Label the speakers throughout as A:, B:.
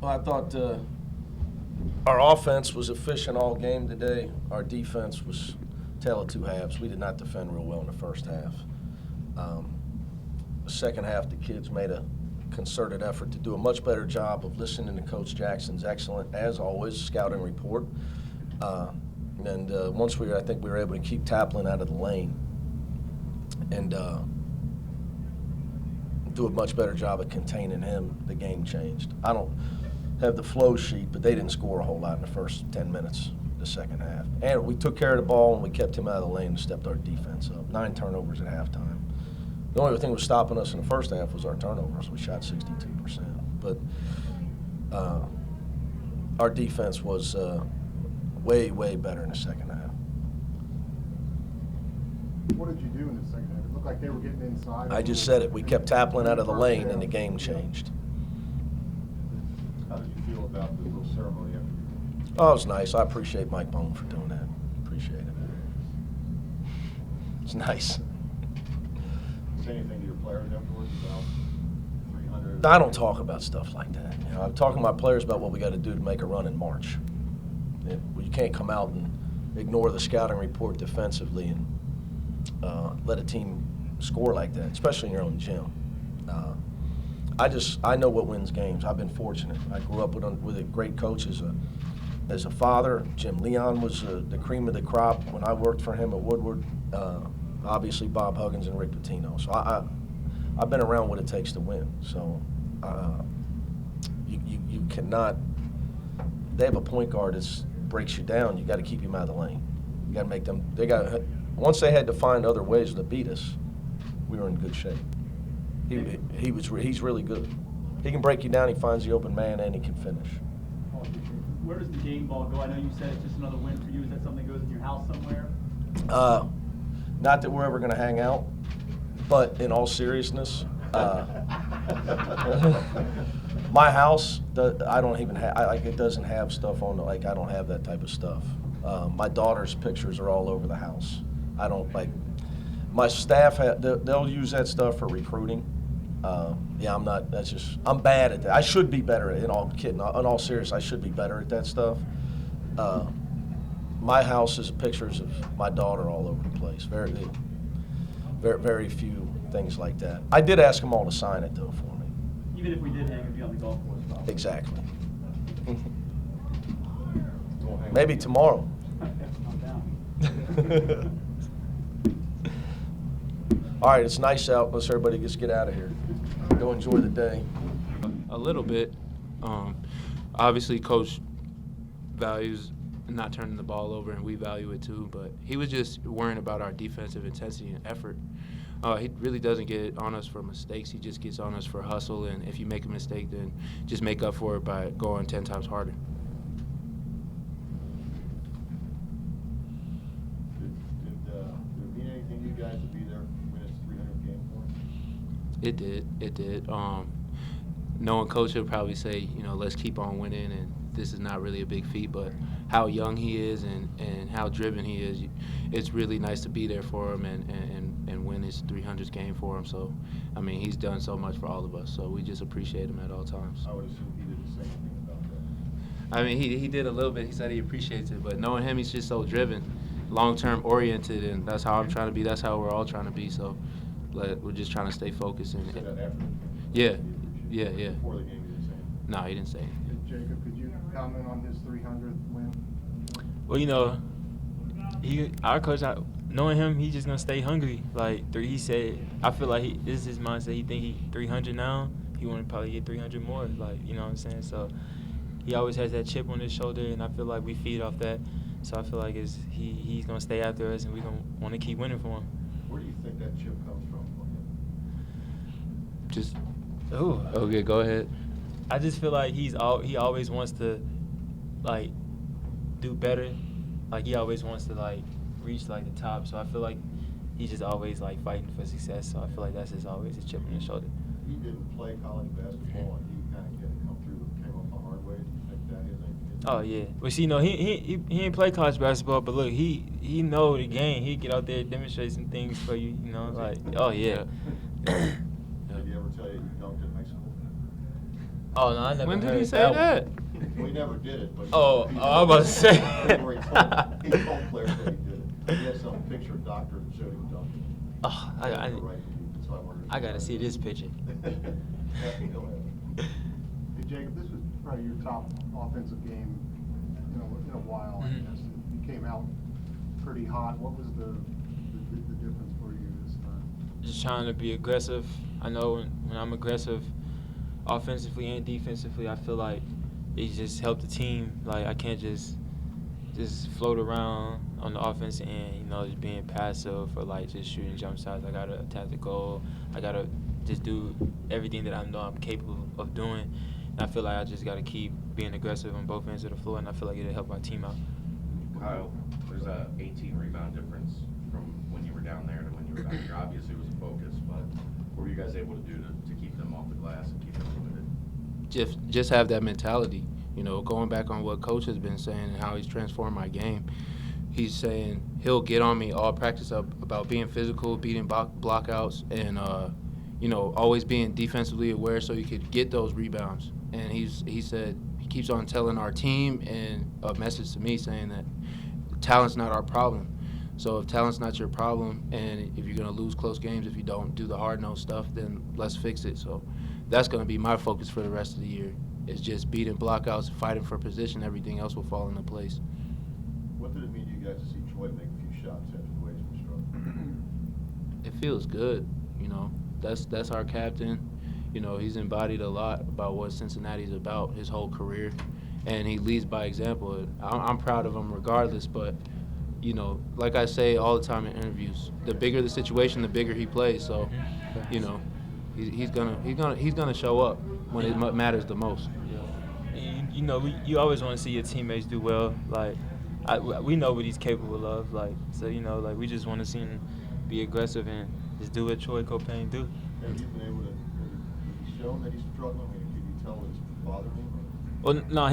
A: Well, I thought our offense was efficient all game today. Our defense was tale of two halves. We did not defend real well in the first half. The second half, the kids made a concerted effort to do a much better job of listening to Coach Jackson's excellent, as always, scouting report. Once I think we were able to keep Taplin out of the lane and do a much better job of containing him, the game changed. I don't have the flow sheet, but they didn't score a whole lot in the first 10 minutes of the second half. And we took care of the ball, and we kept him out of the lane and stepped our defense up. 9 turnovers at halftime. The only thing that was stopping us in the first half was our turnovers. We shot 62%. But our defense was way, way better in the second half.
B: What did you do in the second half? It looked like they were getting inside.
A: I just said it. We kept Taplin out of the lane, and the game changed.
B: How did you feel about the little ceremony after the game?
A: Oh, it was nice. I appreciate Mike Bone for doing that. Appreciate it. It's nice.
B: Say anything to your players afterwards about 300?
A: I don't talk about stuff like that. You know, I'm talking to my players about what we got to do to make a run in March. You can't come out and ignore the scouting report defensively and let a team score like that, especially in your own gym. I know what wins games. I've been fortunate. I grew up with a great coach as a father. Jim Leon was the cream of the crop when I worked for him at Woodward. Obviously Bob Huggins and Rick Pitino. So I've been around what it takes to win. So you cannot. They have a point guard that breaks you down. You got to keep him out of the lane. You got to make them. Once they had to find other ways to beat us, we were in good shape. He's really good. He can break you down. He finds the open man, and he can finish.
C: Where does the game ball go? I know you said it's just another win for you. Is that something that goes in your house somewhere?
A: Not that we're ever going to hang out, but in all seriousness, my house, I don't even have, it doesn't have stuff on it. I don't have that type of stuff. My daughter's pictures are all over the house. I don't, my staff, they'll use that stuff for recruiting. I'm bad at that. I should be better at it, in all seriousness, I should be better at that stuff. My house is pictures of my daughter all over the place. Very, very, very few things like that. I did ask them all to sign it, though, for me.
C: Even if we did hang, it'd be on the golf course, probably.
A: Exactly. Maybe tomorrow.
C: I'm down.
A: All right, it's nice out. Let's everybody just get out of here. Go enjoy the day.
D: A little bit. Obviously, Coach values not turning the ball over, and we value it too. But he was just worrying about our defensive intensity and effort. He really doesn't get on us for mistakes. He just gets on us for hustle, and if you make a mistake, then just make up for it by going 10 times harder.
B: Did it mean anything to you guys to be there when it's 300 game for?
D: It did. Knowing Coach would probably say, let's keep on winning, and this is not really a big feat, but how young he is and how driven he is, it's really nice to be there for him and win his 300th game for him. So, he's done so much for all of us, so we just appreciate him at all times.
B: I would assume he didn't say anything about that.
D: He did a little bit. He said he appreciates it, but knowing him, he's just so driven, long-term oriented, and that's how I'm trying to be. That's how we're all trying to be. So we're just trying to stay focused.
B: He said that after the
D: game. Yeah.
B: Before the game, he didn't say anything.
D: No, he didn't say anything.
B: Jacob, could you comment on his 300th win?
E: Well, our coach, knowing him, he's just gonna stay hungry. He said, I feel like this is his mindset. He think he 300 now. He want to probably get 300 more. You know what I'm saying? So he always has that chip on his shoulder, and I feel like we feed off that. So I feel like he's gonna stay after us, and we gonna want to keep winning for him.
B: Where do you think that chip comes from?
D: Just. Okay, go ahead.
E: I just feel like he always wants to do better. He always wants to reach the top. So I feel like he's just always fighting for success. So I feel like that's always a chip on his shoulder.
B: He didn't play college basketball, and he kind of came up the hard way. Do you think that is anything?
E: Oh yeah. Well, he ain't play college basketball, but look, he know the game. He get out there and demonstrate some things for you. Oh yeah.
B: Did he ever tell you dunked in high school?
E: Oh no, I never.
D: When did
E: heard
D: he say that?
B: We never did it, but.
E: Oh, I was about to say.
B: He told players that he did it. He had some picture of doctor that showed him dunking.
E: Oh, I gotta see this picture.
F: Hey, Jacob, this was probably your top offensive game, in a while, I
E: Mhm.
F: guess. You came out pretty hot. What was the difference for you this time?
E: Just trying to be aggressive. I know when I'm aggressive, offensively and defensively, I feel like it just helped the team. Like I can't just float around on the offense and just being passive or like just shooting jump shots. I gotta attack the goal. I gotta just do everything that I know I'm capable of doing. And I feel like I just gotta keep being aggressive on both ends of the floor, and I feel like it'll help our team out.
G: Kyle, there's a 18 rebound difference from when you were down there to when you were back here. Obviously, it was a focus, but what were you guys able to do to keep them off the glass and keep them limited?
D: Just have that mentality. Going back on what Coach has been saying and how he's transformed my game. He's saying he'll get on me all practice up about being physical, beating blockouts, and always being defensively aware so he could get those rebounds. And he said he keeps on telling our team and a message to me saying that talent's not our problem. So if talent's not your problem, and if you're going to lose close games if you don't do the hard-nosed stuff, then let's fix it. So that's going to be my focus for the rest of the year. It's just beating blockouts, fighting for position. Everything else will fall into place.
B: What did it mean to you guys to see Troy make a few shots after the way he's been struggling?
D: It feels good. That's our captain. He's embodied a lot about what Cincinnati's about his whole career, and he leads by example. I'm proud of him regardless, but like I say all the time in interviews, the bigger the situation, the bigger he plays. So, he's gonna show up when it matters the most.
E: And, you always want to see your teammates do well. Like, we know what he's capable of. Like, so we just want to see him be aggressive and just do what Troy Copain do.
B: Have you been able to, have you shown that he's struggling? I mean, can you tell that it's bothering him?
E: Well, no,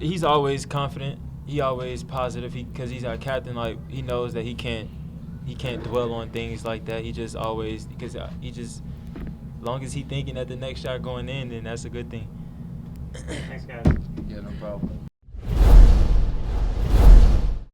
E: he's always confident. He always positive. Because he's our captain. Like he knows that he can't dwell on things like that. He just always as long as he thinking that the next shot going in, then that's a good thing.
C: Thanks, guys.
A: Yeah, no problem.